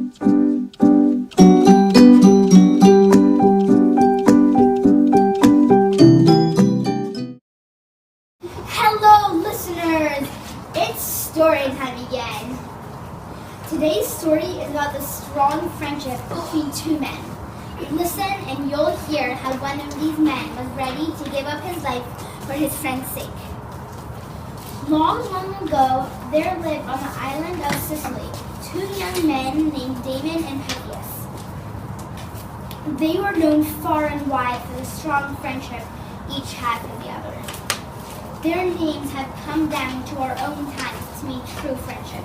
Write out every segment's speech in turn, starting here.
Hello, listeners! It's story time again. Today's story is about the strong friendship between two men. Listen and you'll hear how one of these men was ready to give up his life for his friend's sake. Long, long ago, there lived on the island of Sicily two young men named Damon and Pythias. They were known far and wide for the strong friendship each had for the other. Their names have come down to our own times to mean true friendship.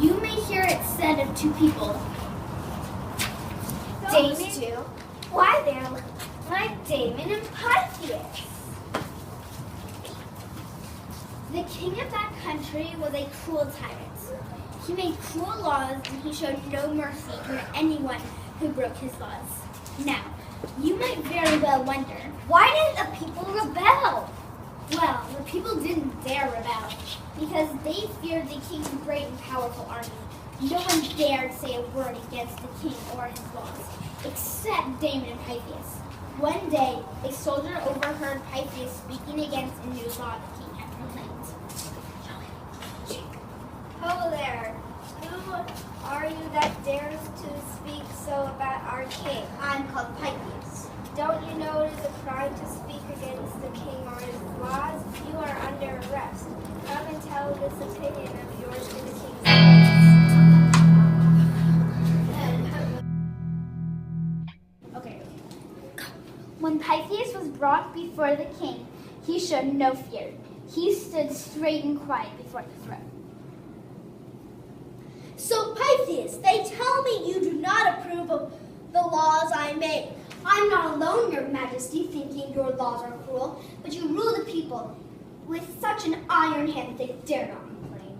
You may hear it said of two people. Those two? Why, they're like Damon and Pythias. The king of that country was a cruel tyrant. He made cruel laws and he showed no mercy toward anyone who broke his laws. Now, you might very well wonder, Why didn't the people rebel? well, the people didn't dare rebel because they feared the king's great and powerful army. No one dared say a word against the king or his laws, except Damon and Pythias. One day, a soldier overheard Pythias speaking against a new law the king had proclaimed. Hello there. Who are you that dares to speak so about our king? I'm called Pythias. Don't you know it is a crime to speak against the king or his laws? You are under arrest. Come and tell this opinion of yours to the king's Okay. When Pythias was brought before the king, he showed no fear. He stood straight and quiet before the throne. So, Pythias, they tell me you do not approve of the laws I make. I'm not alone, your majesty, thinking your laws are cruel, but you rule the people with such an iron hand that they dare not complain.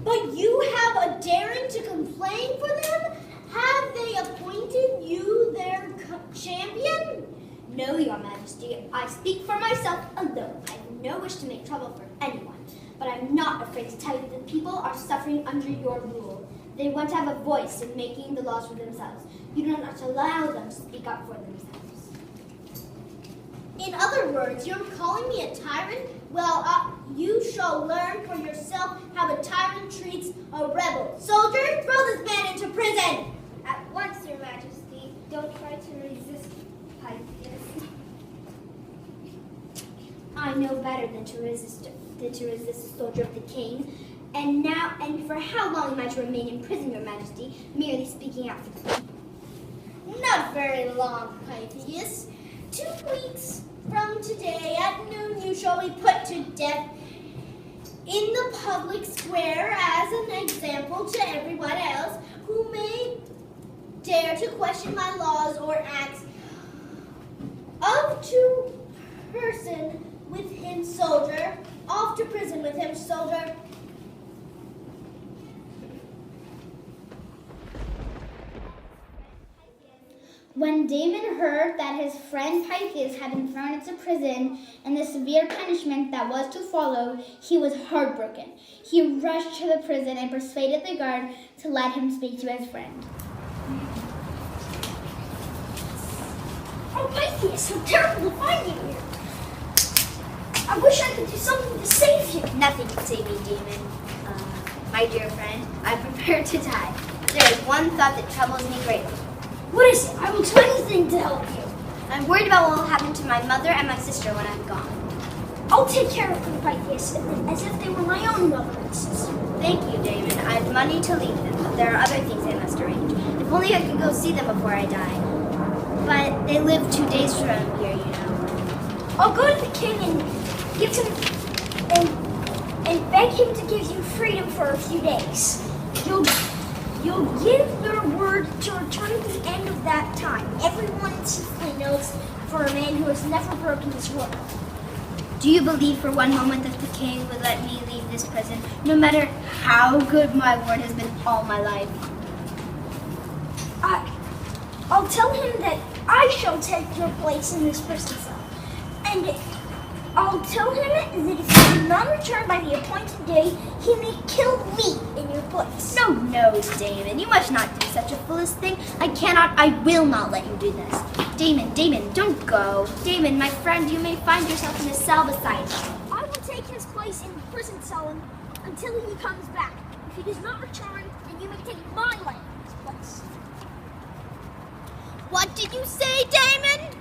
But you have a daring to complain for them? Have they appointed you their champion? No, your majesty, I speak for myself alone. I have no wish to make trouble for anyone. But I'm not afraid to tell you that the people are suffering under your rule. They want to have a voice in making the laws for themselves. You do not allow them to speak up for themselves. In other words, you're calling me a tyrant? Well, you shall learn for yourself how a tyrant treats a rebel. Soldiers, throw this man into prison! At once, your majesty. Don't try to resist, Pythias. I know better than to resist a soldier of the king. And for how long am I to remain in prison, your majesty, merely speaking out for the people? Not very long, Pythias. 2 weeks from today at noon you shall be put to death in the public square as an example to everyone else who may dare to question my laws or acts. Of to prison with him, soldier. Off to prison with him, soldier. When Damon heard that his friend Pythias had been thrown into prison and the severe punishment that was to follow, he was heartbroken. He rushed to the prison and persuaded the guard to let him speak to his friend. Oh, Pythias, how terrible to find you here. I wish I could do something to save you. Nothing can save me, Damon. My dear friend, I'm prepared to die. But there is one thought that troubles me greatly. What is it? I will do anything to help you. I'm worried about what will happen to my mother and my sister when I'm gone. I'll take care of them, Pythias, as if they were my own mother and sister. Thank you, Damon. I have money to leave them, but there are other things I must arrange. If only I could go see them before I die. But they live 2 days from here, you know. I'll go to the king and give him and beg him to give you freedom for a few days. You'll give your word to return at the end of that time. Everyone in Sicily knows for a man who has never broken his word. Do you believe for one moment that the king would let me leave this prison, no matter how good my word has been all my life? I'll tell him that I shall take your place in this prison cell. And I'll tell him that if you do not return by the appointed day, he may kill me in your place. place. No, Damon. You must not do such a foolish thing. I will not let you do this. Damon, don't go. Damon, my friend, you may find yourself in a cell beside me. I will take his place in the prison cell until he comes back. If he does not return, then you may take my life in his place. What did you say, Damon?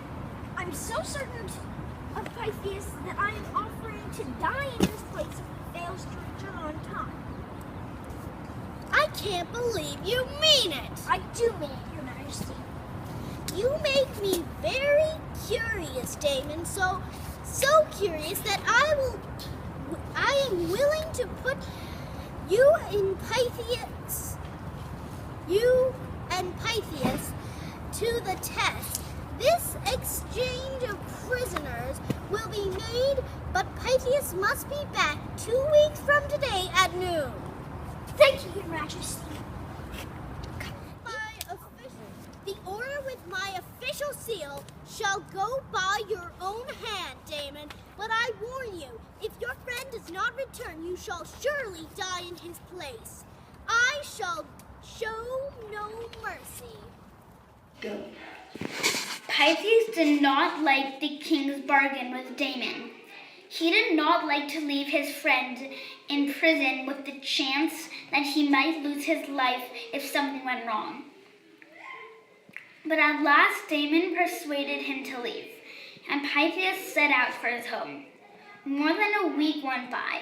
I'm so certain of Pythias that I am offering to die in his place if he fails to return on time. I can't believe you mean it. I do mean it, Your Majesty. You make me very curious, Damon. So curious that I am willing to put you and Pythias to the test. This exchange of prisoners will be made, but Pythias must be back 2 weeks from today at noon. Thank you, Your Majesty. The order with my official seal shall go by your own hand, Damon. But I warn you, if your friend does not return, you shall surely die in his place. I shall show no mercy. Go. Pythias did not like the king's bargain with Damon. He did not like to leave his friend in prison with the chance that he might lose his life if something went wrong. But at last Damon persuaded him to leave, and Pythias set out for his home. More than a week went by.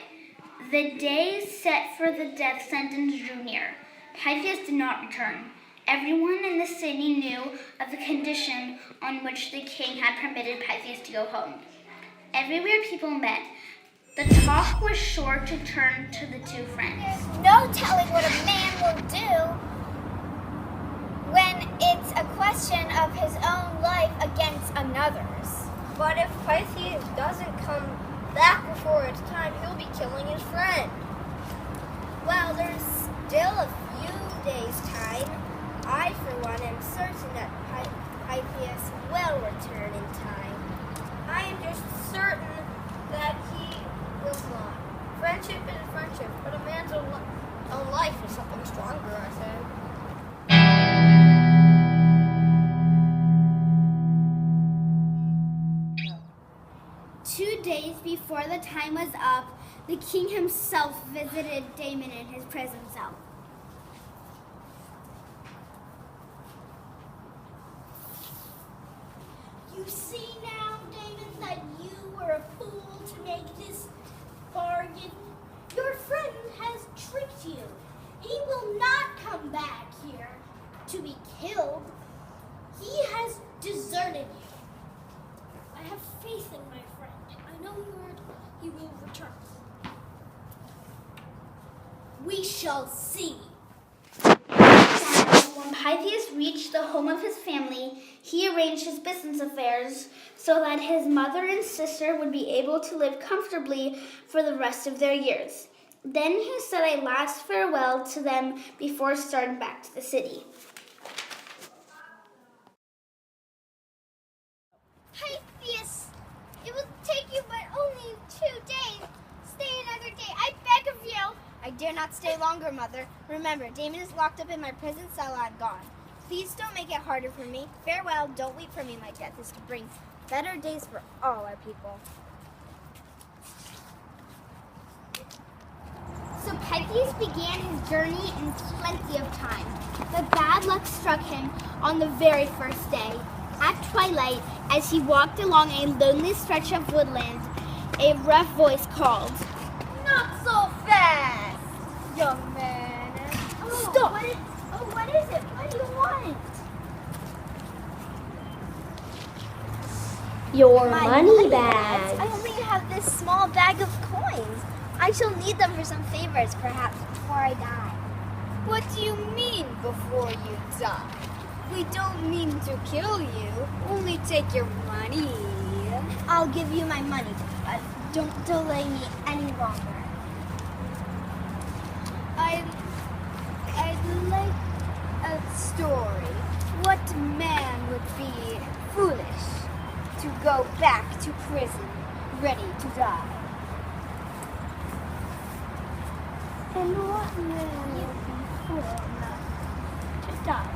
The day set for the death sentence drew near. Pythias did not return. Everyone in the city knew of the condition on which the king had permitted Pythias to go home. Everywhere people met, the talk was sure to turn to the two friends. There's no telling what a man will do when it's a question of his own life against another's. But if Pythias doesn't come back before it's time, he'll be killing his friend. Well, there's still a few days' time. I, for one, am certain that Pythias will return in time. I am just certain that he will not. Friendship is friendship, but a man's own life is something stronger, I say. 2 days before the time was up, the king himself visited Damon in his prison cell. You see now, Damon, that you were a fool to make this bargain. Your friend has tricked you. He will not come back here to be killed. He has deserted you. I have faith in my friend. I know he will return. We shall see. When Pythias reached the home of his family, he arranged his business affairs so that his mother and sister would be able to live comfortably for the rest of their years. Then he said a last farewell to them before starting back to the city. Pythias, it will take you but only 2 days. Stay another day, I beg of you. I dare not stay longer, Mother. Remember, Damon is locked up in my prison cell and gone. Please don't make it harder for me. Farewell, don't weep for me. My death is to bring better days for all our people. So Pythias began his journey in plenty of time. But bad luck struck him on the very first day. At twilight, as he walked along a lonely stretch of woodland, a rough voice called, Not so fast, young man. Stop! What is it? What do you want? Your My money bag. I only have this small bag of coins. I shall need them for some favors, perhaps, before I die. What do you mean before you die? We don't mean to kill you, only take your money. I'll give you my money, but don't delay me any longer. I'd like a story. What man would be foolish to go back to prison, ready to die? And what man to die.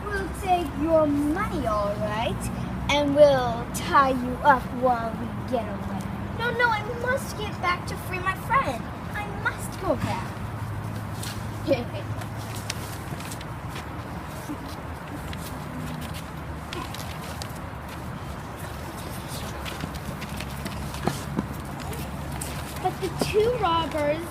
We'll take your money, all right, and we'll tie you up while we get away. No, I must get back to free my friend. I must go back. But the two robbers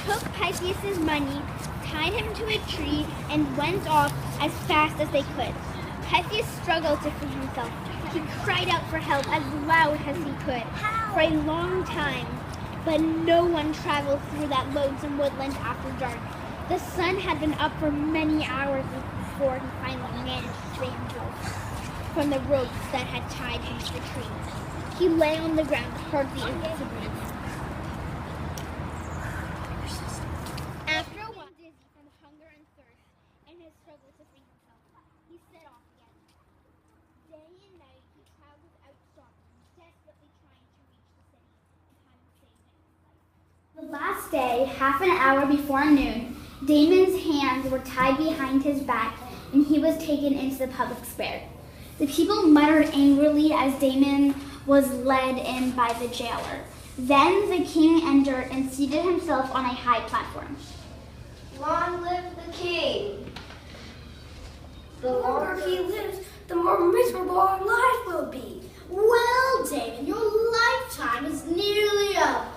took Pythias' money, tied him to a tree, and went off as fast as they could. Pythias struggled to free himself. He cried out for help as loud as he could for a long time, but no one traveled through that lonesome woodland after dark. The sun had been up for many hours before he finally managed to free himself from the ropes that had tied him to the tree. He lay on the ground, hardly able to breathe. After a while, dizzy from hunger and thirst and his struggle to free himself, he set off again. Day and night, he traveled without stopping, desperately trying to reach the city in time to save Damon's life. The last day, half an hour before noon, Damon's hands were tied behind his back, and he was taken into the public square. The people muttered angrily as Damon was led in by the jailer. Then the king entered and seated himself on a high platform. Long live the king. The longer he lives, the more miserable our life will be. Well, Damon, your lifetime is nearly up.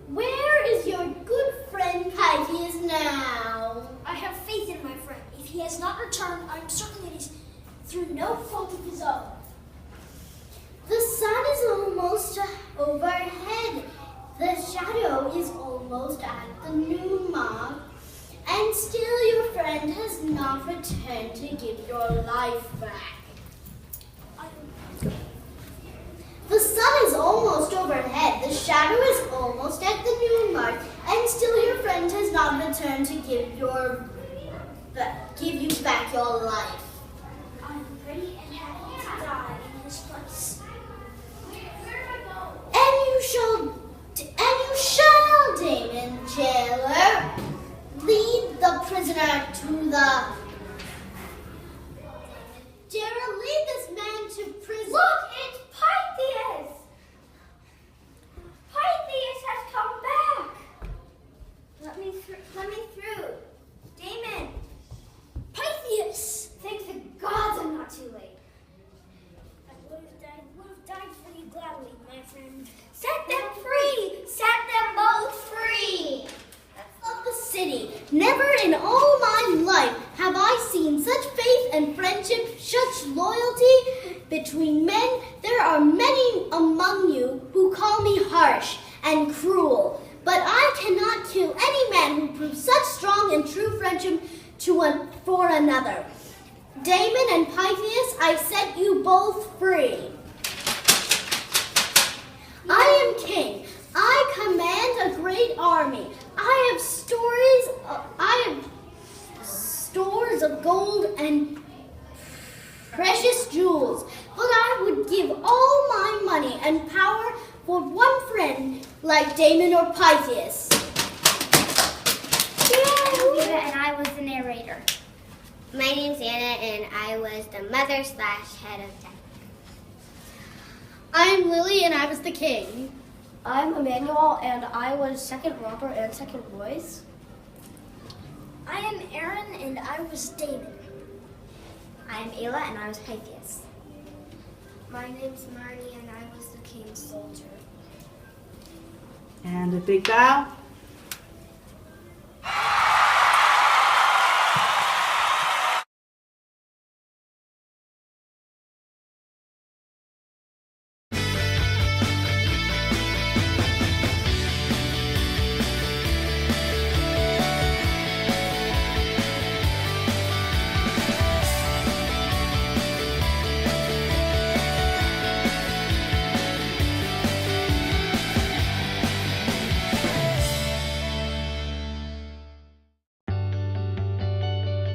Where is your good friend Pythias now? I have faith in my friend. If he has not returned, I am certain it is through no fault of his own. The sun is almost overhead. The shadow is almost at the noon mark. And still your friend has not returned to give your life back. The sun is almost overhead. The shadow is almost at the noon mark. And still your friend has not returned to give you back your life. I am ready and happy to die in his place. And you shall, Damon, jailer, lead the prisoner to the... Jailer, lead this man to prison. Look, it's Pythias! Pythias has come back. Let me through. Damon! Pythias! Thank the gods I'm not too late. I would have died for you gladly, my friend. Set them free! Set them both free! Of the city, never in all my life have I seen such faith and friendship, such loyalty between men. There are many among you who call me harsh and cruel, but I cannot kill any man who proves such strong and true friendship for another. Damon and Pythias, I set you both free. I am king. I command a great army. I have stores of gold and precious jewels, but I would give all my money and power for one friend like Damon or Pythias. And I was the narrator. My name's Anna, and I was the mother/head of tech. I'm Lily, and I was the king. I'm Emmanuel, and I was second robber and second voice. I am Aaron, and I was Damon. I'm Ayla, and I was Pythias. My name's Marnie, and I was the king's soldier. And a big bow.